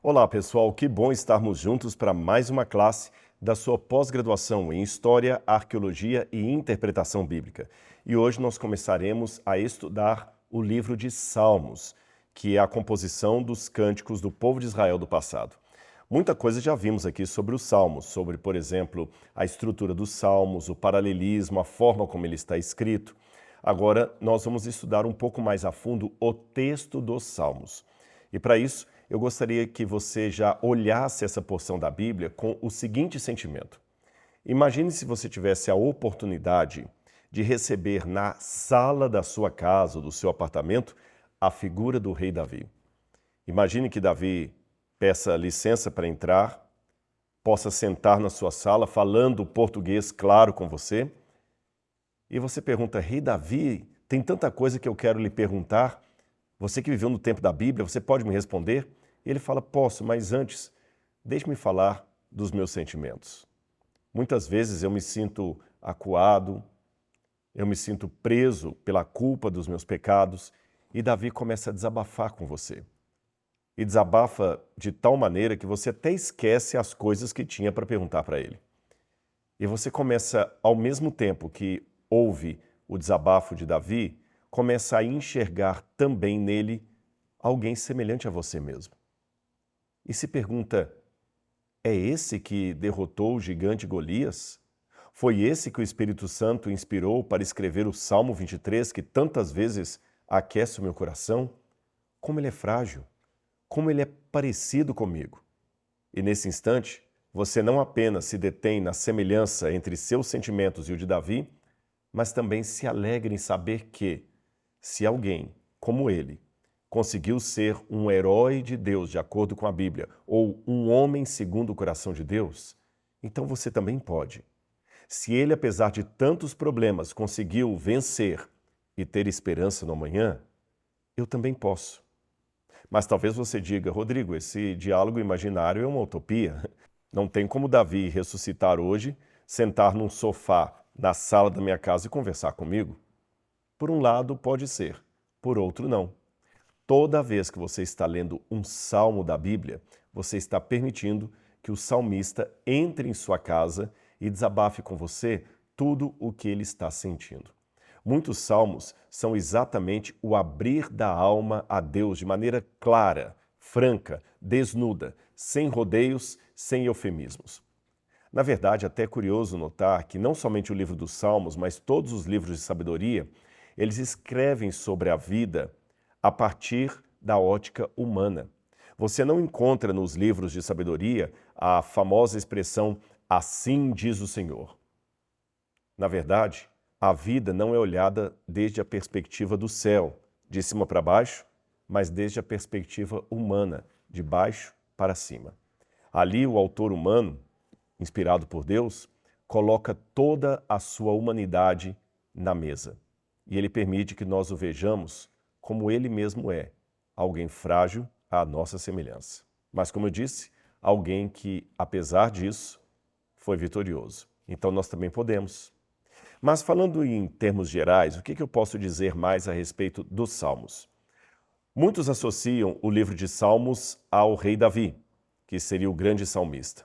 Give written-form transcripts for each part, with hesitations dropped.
Olá, pessoal, que bom estarmos juntos para mais uma classe da sua pós-graduação em História, Arqueologia e Interpretação Bíblica. E hoje nós começaremos a estudar o livro de Salmos, que é a composição dos cânticos do povo de Israel do passado. Muita coisa já vimos aqui sobre os Salmos, sobre, por exemplo, a estrutura dos Salmos, o paralelismo, a forma como ele está escrito. Agora, nós vamos estudar um pouco mais a fundo o texto dos Salmos. E para isso, eu gostaria que você já olhasse essa porção da Bíblia com o seguinte sentimento. Imagine se você tivesse a oportunidade de receber na sala da sua casa ou do seu apartamento a figura do rei Davi. Imagine que Davi peça licença para entrar, possa sentar na sua sala falando português claro com você, e você pergunta: Rei Davi, tem tanta coisa que eu quero lhe perguntar. Você que viveu no tempo da Bíblia, você pode me responder? E ele fala: posso, mas antes, deixe-me falar dos meus sentimentos. Muitas vezes eu me sinto acuado, eu me sinto preso pela culpa dos meus pecados, e Davi começa a desabafar com você. E desabafa de tal maneira que você até esquece as coisas que tinha para perguntar para ele. E você começa, ao mesmo tempo que ouve o desabafo de Davi, começa a enxergar também nele alguém semelhante a você mesmo. E se pergunta: é esse que derrotou o gigante Golias? Foi esse que o Espírito Santo inspirou para escrever o Salmo 23, que tantas vezes aquece o meu coração? Como ele é frágil, como ele é parecido comigo. E nesse instante, você não apenas se detém na semelhança entre seus sentimentos e o de Davi, mas também se alegra em saber que, se alguém, como ele, conseguiu ser um herói de Deus de acordo com a Bíblia, ou um homem segundo o coração de Deus, então você também pode. Se ele, apesar de tantos problemas, conseguiu vencer e ter esperança no amanhã, eu também posso. Mas talvez você diga: Rodrigo, esse diálogo imaginário é uma utopia. Não tem como Davi ressuscitar hoje, sentar num sofá na sala da minha casa e conversar comigo? Por um lado, pode ser, por outro, não. Toda vez que você está lendo um salmo da Bíblia, você está permitindo que o salmista entre em sua casa e desabafe com você tudo o que ele está sentindo. Muitos salmos são exatamente o abrir da alma a Deus de maneira clara, franca, desnuda, sem rodeios, sem eufemismos. Na verdade, até é curioso notar que não somente o livro dos Salmos, mas todos os livros de sabedoria, eles escrevem sobre a vida a partir da ótica humana. Você não encontra nos livros de sabedoria a famosa expressão "assim diz o Senhor". Na verdade, a vida não é olhada desde a perspectiva do céu, de cima para baixo, mas desde a perspectiva humana, de baixo para cima. Ali, o autor humano, inspirado por Deus, coloca toda a sua humanidade na mesa. E ele permite que nós o vejamos como ele mesmo é, alguém frágil à nossa semelhança. Mas, como eu disse, alguém que, apesar disso, foi vitorioso. Então nós também podemos. Mas falando em termos gerais, o que eu posso dizer mais a respeito dos Salmos? Muitos associam o livro de Salmos ao rei Davi, que seria o grande salmista.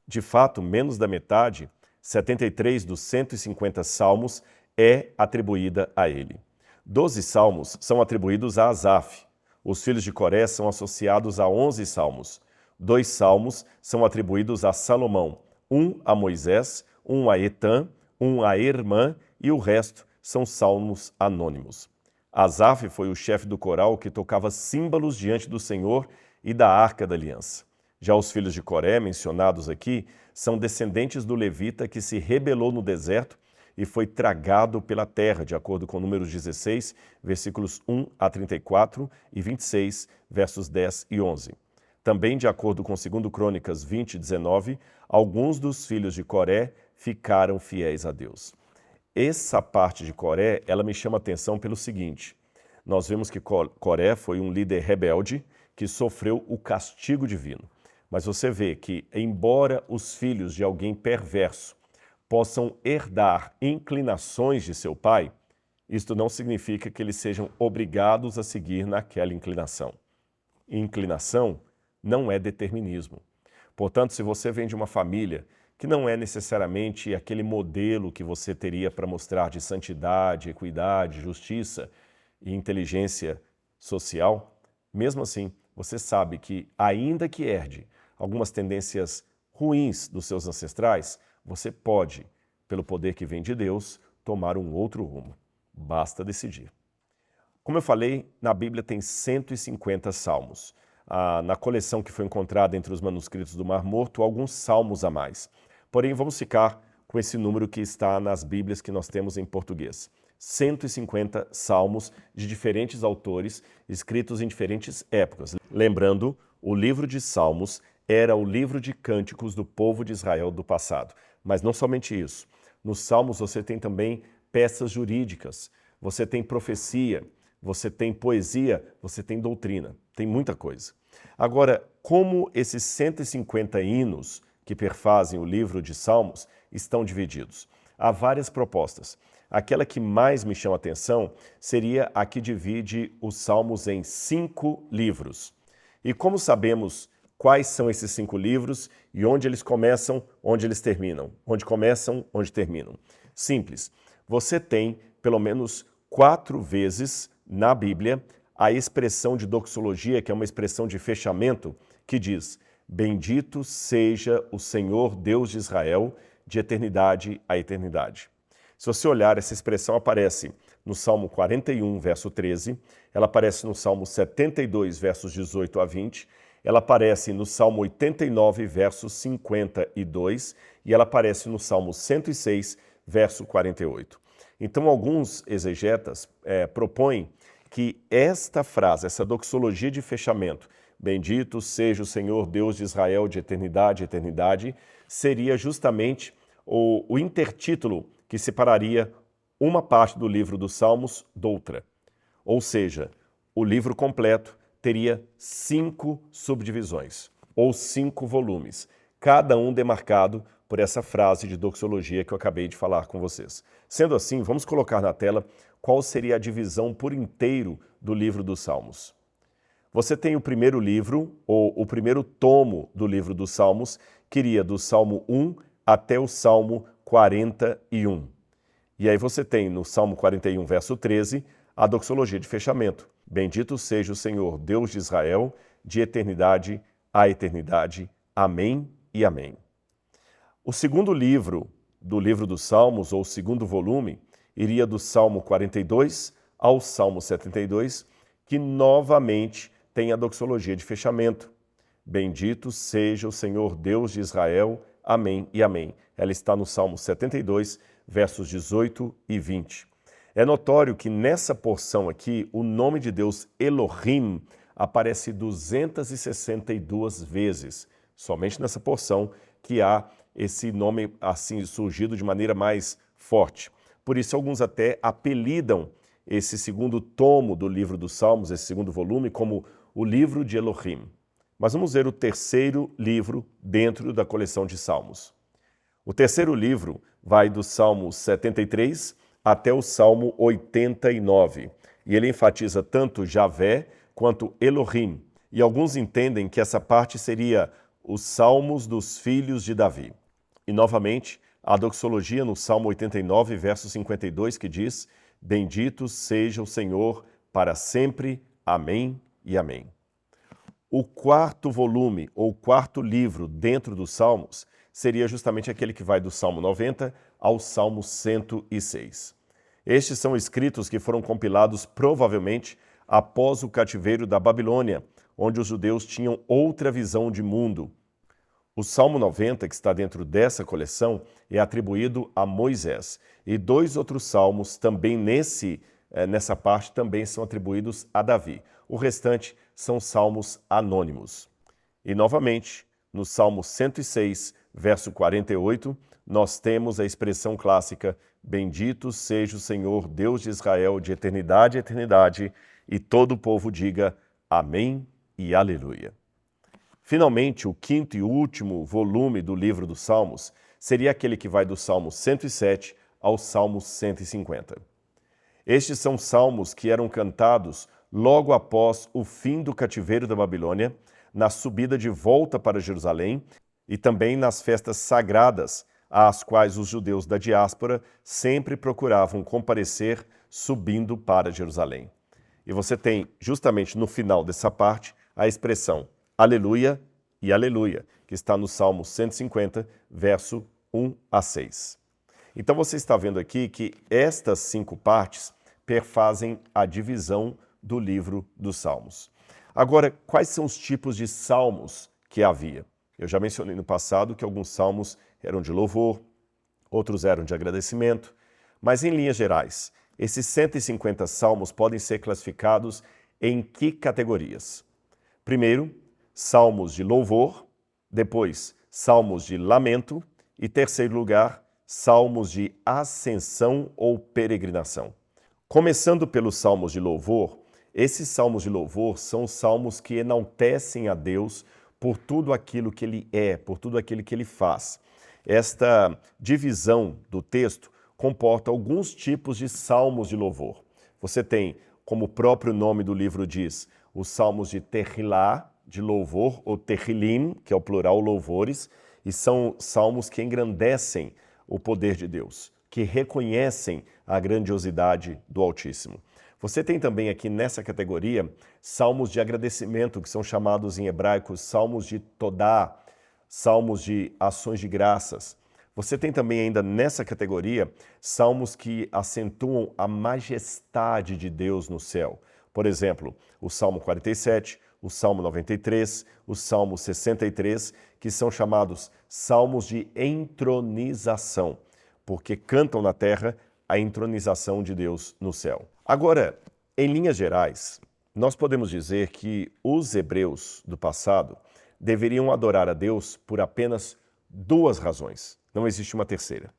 De fato, menos da metade, 73 dos 150 salmos, é atribuída a ele. 12 salmos são atribuídos a Asaf. Os filhos de Coré são associados a 11 salmos. 2 salmos são atribuídos a Salomão, um a Moisés, um a Etã, um a Hermã e o resto são salmos anônimos. Asaf foi o chefe do coral que tocava símbolos diante do Senhor e da Arca da Aliança. Já os filhos de Coré, mencionados aqui, são descendentes do levita que se rebelou no deserto e foi tragado pela terra, de acordo com Números 16, versículos 1 a 34 e 26, versos 10 e 11. Também, de acordo com 2 Crônicas 20, 19, alguns dos filhos de Coré ficaram fiéis a Deus. Essa parte de Coré, ela me chama a atenção pelo seguinte: nós vemos que Coré foi um líder rebelde que sofreu o castigo divino. Mas você vê que, embora os filhos de alguém perverso possam herdar inclinações de seu pai, isto não significa que eles sejam obrigados a seguir naquela inclinação. Inclinação não é determinismo. Portanto, se você vem de uma família que não é necessariamente aquele modelo que você teria para mostrar de santidade, equidade, justiça e inteligência social, mesmo assim, você sabe que, ainda que herde algumas tendências ruins dos seus ancestrais, você pode, pelo poder que vem de Deus, tomar um outro rumo. Basta decidir. Como eu falei, na Bíblia tem 150 salmos. Na coleção que foi encontrada entre os manuscritos do Mar Morto, alguns salmos a mais. Porém, vamos ficar com esse número que está nas Bíblias que nós temos em português. 150 salmos de diferentes autores, escritos em diferentes épocas. Lembrando, o livro de Salmos era o livro de cânticos do povo de Israel do passado. Mas não somente isso. Nos Salmos você tem também peças jurídicas, você tem profecia, você tem poesia, você tem doutrina, tem muita coisa. Agora, como esses 150 hinos que perfazem o livro de Salmos estão divididos? Há várias propostas. Aquela que mais me chama a atenção seria a que divide os Salmos em 5 livros. E como sabemos quais são esses 5 livros e onde eles começam, onde eles terminam? Onde começam, onde terminam? Simples. Você tem pelo menos 4 vezes na Bíblia a expressão de doxologia, que é uma expressão de fechamento, que diz: Bendito seja o Senhor Deus de Israel, de eternidade a eternidade. Se você olhar, essa expressão aparece no Salmo 41, verso 13, ela aparece no Salmo 72, versos 18 a 20, ela aparece no Salmo 89, verso 52, e ela aparece no Salmo 106, verso 48. Então, alguns exegetas propõem que esta frase, essa doxologia de fechamento, bendito seja o Senhor Deus de Israel de eternidade a eternidade, seria justamente o intertítulo que separaria uma parte do livro dos Salmos da outra. Ou seja, o livro completo teria 5 subdivisões, ou 5 volumes, cada um demarcado por essa frase de doxologia que eu acabei de falar com vocês. Sendo assim, vamos colocar na tela qual seria a divisão por inteiro do livro dos Salmos. Você tem o primeiro livro, ou o primeiro tomo do livro dos Salmos, que iria do Salmo 1 até o Salmo 41. E aí você tem no Salmo 41, verso 13, a doxologia de fechamento. Bendito seja o Senhor, Deus de Israel, de eternidade a eternidade. Amém e amém. O segundo livro do livro dos Salmos, ou o segundo volume, iria do Salmo 42 ao Salmo 72, que novamente tem a doxologia de fechamento. Bendito seja o Senhor Deus de Israel. Amém e amém. Ela está no Salmo 72, versos 18 e 20. É notório que nessa porção aqui, o nome de Deus Elohim aparece 262 vezes. Somente nessa porção que há esse nome assim surgido de maneira mais forte. Por isso, alguns até apelidam esse segundo tomo do livro dos Salmos, esse segundo volume, como o livro de Elohim. Mas vamos ver o terceiro livro dentro da coleção de Salmos. O terceiro livro vai do Salmo 73 até o Salmo 89. E ele enfatiza tanto Javé quanto Elohim. E alguns entendem que essa parte seria os Salmos dos filhos de Davi. E novamente, a doxologia no Salmo 89, verso 52, que diz: Bendito seja o Senhor para sempre. Amém e amém. O quarto volume, ou quarto livro dentro dos Salmos, seria justamente aquele que vai do Salmo 90 ao Salmo 106. Estes são escritos que foram compilados provavelmente após o cativeiro da Babilônia, onde os judeus tinham outra visão de mundo. O Salmo 90, que está dentro dessa coleção, é atribuído a Moisés. E 2 outros salmos também nessa parte também são atribuídos a Davi. O restante são salmos anônimos. E novamente, no Salmo 106, verso 48, nós temos a expressão clássica: Bendito seja o Senhor Deus de Israel de eternidade a eternidade, e todo o povo diga Amém e Aleluia. Finalmente, o quinto e último volume do livro dos Salmos seria aquele que vai do Salmo 107 ao Salmo 150. Estes são salmos que eram cantados logo após o fim do cativeiro da Babilônia, na subida de volta para Jerusalém e também nas festas sagradas, às quais os judeus da diáspora sempre procuravam comparecer subindo para Jerusalém. E você tem, justamente no final dessa parte, a expressão aleluia e aleluia, que está no Salmo 150, verso 1 a 6. Então você está vendo aqui que estas 5 partes perfazem a divisão do livro dos Salmos. Agora, quais são os tipos de salmos que havia? Eu já mencionei no passado que alguns salmos eram de louvor, outros eram de agradecimento, mas em linhas gerais, esses 150 salmos podem ser classificados em que categorias? Primeiro, salmos de louvor, depois, salmos de lamento e, terceiro lugar, salmos de ascensão ou peregrinação. Começando pelos salmos de louvor, esses salmos de louvor são salmos que enaltecem a Deus por tudo aquilo que Ele é, por tudo aquilo que Ele faz. Esta divisão do texto comporta alguns tipos de salmos de louvor. Você tem, como o próprio nome do livro diz, os salmos de Tehilá, de louvor, ou Tehilim, que é o plural louvores, e são salmos que engrandecem o poder de Deus, que reconhecem a grandiosidade do Altíssimo. Você tem também aqui nessa categoria salmos de agradecimento, que são chamados em hebraico salmos de Todá, salmos de ações de graças. Você tem também ainda nessa categoria salmos que acentuam a majestade de Deus no céu. Por exemplo, o Salmo 47, o Salmo 93, o Salmo 63, que são chamados salmos de entronização, porque cantam na terra a entronização de Deus no céu. Agora, em linhas gerais, nós podemos dizer que os hebreus do passado deveriam adorar a Deus por apenas 2 razões. Não existe uma terceira.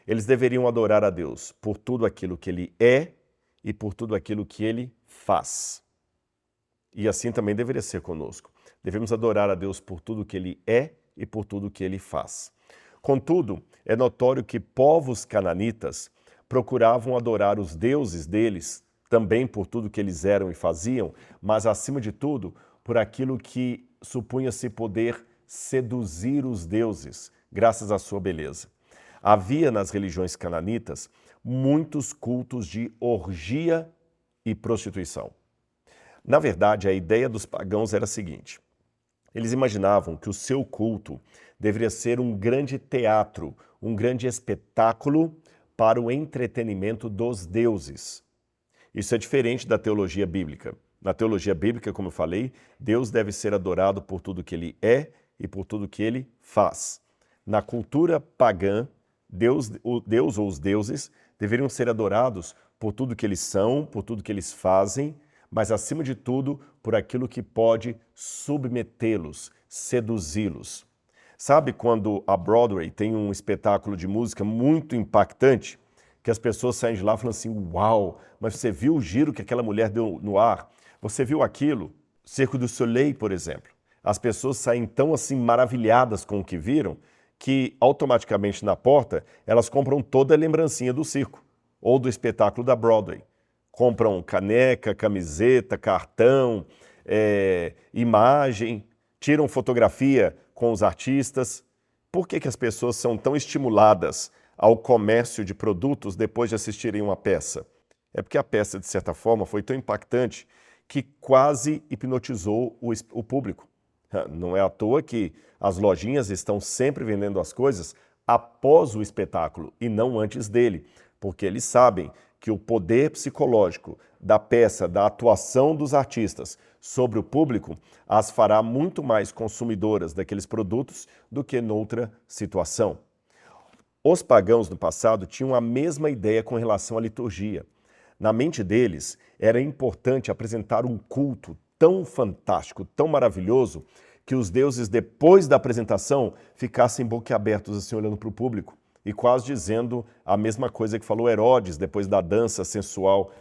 Eles deveriam adorar a Deus por tudo aquilo que Ele é e por tudo aquilo que Ele faz. E assim também deveria ser conosco. Devemos adorar a Deus por tudo que Ele é e por tudo que Ele faz. Contudo, é notório que povos cananitas procuravam adorar os deuses deles, também por tudo que eles eram e faziam, mas acima de tudo, por aquilo que supunha-se poder seduzir os deuses, graças à sua beleza. Havia nas religiões cananitas muitos cultos de orgia e prostituição. Na verdade, a ideia dos pagãos era a seguinte: eles imaginavam que o seu culto deveria ser um grande teatro, um grande espetáculo para o entretenimento dos deuses. Isso é diferente da teologia bíblica. Na teologia bíblica, como eu falei, Deus deve ser adorado por tudo que Ele é e por tudo que Ele faz. Na cultura pagã, Deus ou os deuses deveriam ser adorados por tudo que eles são, por tudo que eles fazem, mas acima de tudo, por aquilo que pode submetê-los, seduzi-los. Sabe quando a Broadway tem um espetáculo de música muito impactante, que as pessoas saem de lá falando assim, uau, mas você viu o giro que aquela mulher deu no ar? Você viu aquilo? Cirque du Soleil, por exemplo. As pessoas saem tão assim maravilhadas com o que viram, que automaticamente na porta elas compram toda a lembrancinha do circo ou do espetáculo da Broadway. Compram caneca, camiseta, cartão, imagem, tiram fotografia com os artistas. Por que as pessoas são tão estimuladas ao comércio de produtos depois de assistirem uma peça? É porque a peça, de certa forma, foi tão impactante que quase hipnotizou o público. Não é à toa que as lojinhas estão sempre vendendo as coisas após o espetáculo e não antes dele, porque eles sabem que o poder psicológico da peça, da atuação dos artistas sobre o público, as fará muito mais consumidoras daqueles produtos do que noutra situação. Os pagãos do passado tinham a mesma ideia com relação à liturgia. Na mente deles, era importante apresentar um culto tão fantástico, tão maravilhoso, que os deuses, depois da apresentação, ficassem boquiabertos assim, olhando para o público e quase dizendo a mesma coisa que falou Herodes depois da dança sensual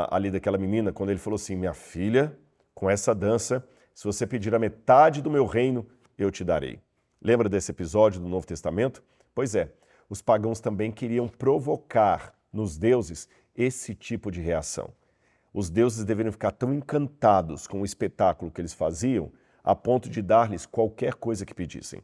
ali daquela menina, quando ele falou assim, minha filha, com essa dança, se você pedir a metade do meu reino, eu te darei. Lembra desse episódio do Novo Testamento? Pois é, os pagãos também queriam provocar nos deuses esse tipo de reação. Os deuses deveriam ficar tão encantados com o espetáculo que eles faziam, a ponto de dar-lhes qualquer coisa que pedissem.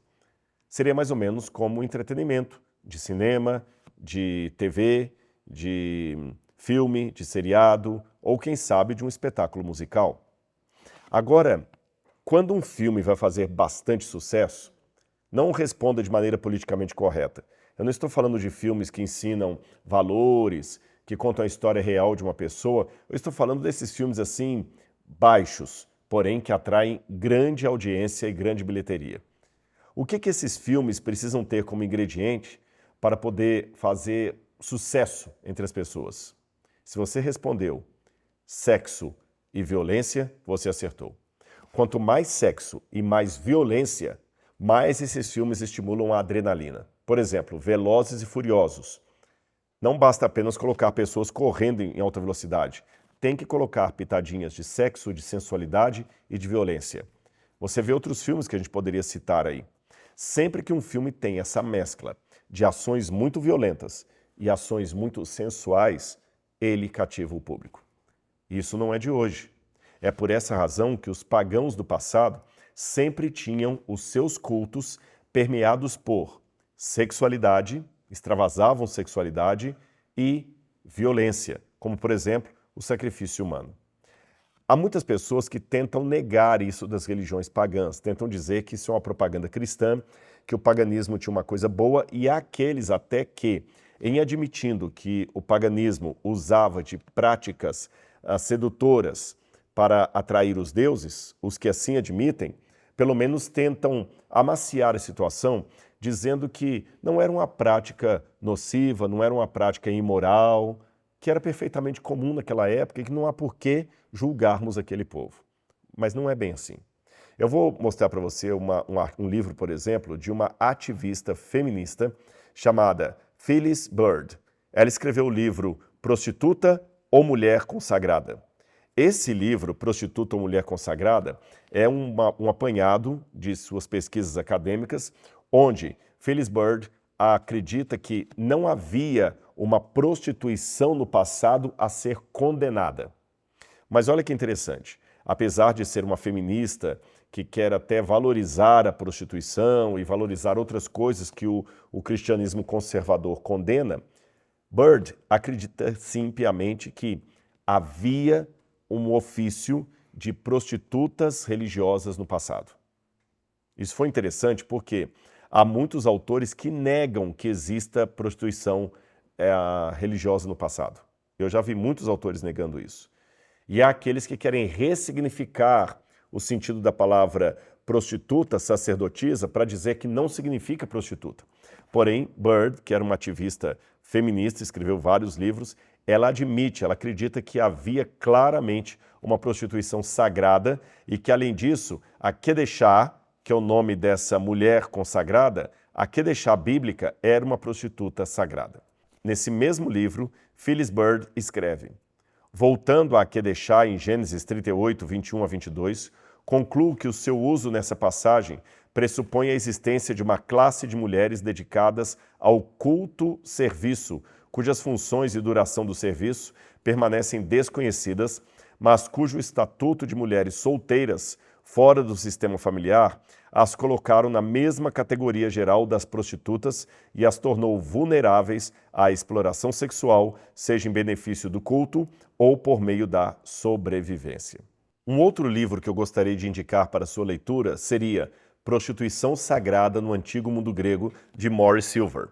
Seria mais ou menos como entretenimento de cinema, de TV, de filme, de seriado ou, quem sabe, de um espetáculo musical. Agora, quando um filme vai fazer bastante sucesso, não responda de maneira politicamente correta. Eu não estou falando de filmes que ensinam valores, que contam a história real de uma pessoa. Eu estou falando desses filmes assim, baixos, porém que atraem grande audiência e grande bilheteria. O que esses filmes precisam ter como ingrediente para poder fazer sucesso entre as pessoas? Se você respondeu sexo e violência, você acertou. Quanto mais sexo e mais violência, mais esses filmes estimulam a adrenalina. Por exemplo, Velozes e Furiosos. Não basta apenas colocar pessoas correndo em alta velocidade. Tem que colocar pitadinhas de sexo, de sensualidade e de violência. Você vê outros filmes que a gente poderia citar aí. Sempre que um filme tem essa mescla de ações muito violentas e ações muito sensuais, ele cativa o público. Isso não é de hoje. É por essa razão que os pagãos do passado sempre tinham os seus cultos permeados por sexualidade, extravasavam sexualidade e violência, como, por exemplo, o sacrifício humano. Há muitas pessoas que tentam negar isso das religiões pagãs, tentam dizer que isso é uma propaganda cristã, que o paganismo tinha uma coisa boa, e há aqueles até que, em admitindo que o paganismo usava de práticas sedutoras para atrair os deuses, os que assim admitem, pelo menos tentam amaciar a situação, dizendo que não era uma prática nociva, não era uma prática imoral, que era perfeitamente comum naquela época e que não há por que julgarmos aquele povo. Mas não é bem assim. Eu vou mostrar para você um livro, por exemplo, de uma ativista feminista chamada Phyllis Bird. Ela escreveu o livro Prostituta ou Mulher Consagrada. Esse livro, Prostituta ou Mulher Consagrada, é um apanhado de suas pesquisas acadêmicas, onde Phyllis Bird acredita que não havia uma prostituição no passado a ser condenada. Mas olha que interessante, apesar de ser uma feminista que quer até valorizar a prostituição e valorizar outras coisas que o cristianismo conservador condena, Bird acredita sim piamente que havia um ofício de prostitutas religiosas no passado. Isso foi interessante porque há muitos autores que negam que exista prostituição religiosa no passado. Eu já vi muitos autores negando isso. E há aqueles que querem ressignificar o sentido da palavra prostituta, sacerdotisa, para dizer que não significa prostituta. Porém, Bird, que era uma ativista feminista, escreveu vários livros, ela admite, ela acredita que havia claramente uma prostituição sagrada e que, além disso, a Kedeshá, que é o nome dessa mulher consagrada, a Kedeshá bíblica era uma prostituta sagrada. Nesse mesmo livro, Phyllis Bird escreve: voltando a Kedeshá em Gênesis 38, 21 a 22, concluo que o seu uso nessa passagem pressupõe a existência de uma classe de mulheres dedicadas ao culto-serviço, cujas funções e duração do serviço permanecem desconhecidas, mas cujo estatuto de mulheres solteiras, fora do sistema familiar, as colocaram na mesma categoria geral das prostitutas e as tornou vulneráveis à exploração sexual, seja em benefício do culto ou por meio da sobrevivência. Um outro livro que eu gostaria de indicar para sua leitura seria Prostituição Sagrada no Antigo Mundo Grego, de Maurice Silver.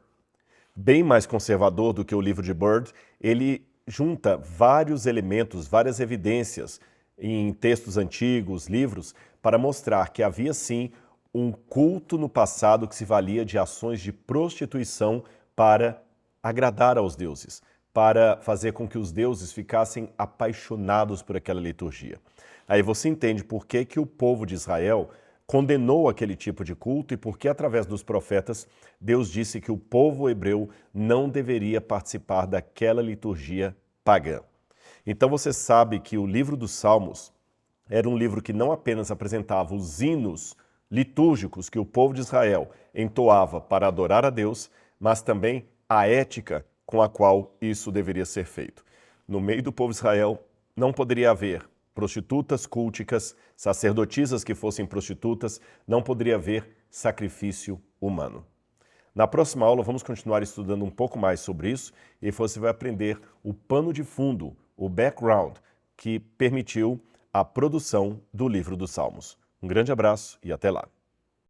Bem mais conservador do que o livro de Bird, ele junta vários elementos, várias evidências em textos antigos, livros, para mostrar que havia sim um culto no passado que se valia de ações de prostituição para agradar aos deuses, para fazer com que os deuses ficassem apaixonados por aquela liturgia. Aí você entende por que o povo de Israel condenou aquele tipo de culto e porque, através dos profetas, Deus disse que o povo hebreu não deveria participar daquela liturgia pagã. Então você sabe que o livro dos Salmos era um livro que não apenas apresentava os hinos litúrgicos que o povo de Israel entoava para adorar a Deus, mas também a ética com a qual isso deveria ser feito. No meio do povo de Israel não poderia haver prostitutas culticas, sacerdotisas que fossem prostitutas, não poderia haver sacrifício humano. Na próxima aula vamos continuar estudando um pouco mais sobre isso e você vai aprender o pano de fundo, o background, que permitiu a produção do livro dos Salmos. Um grande abraço e até lá!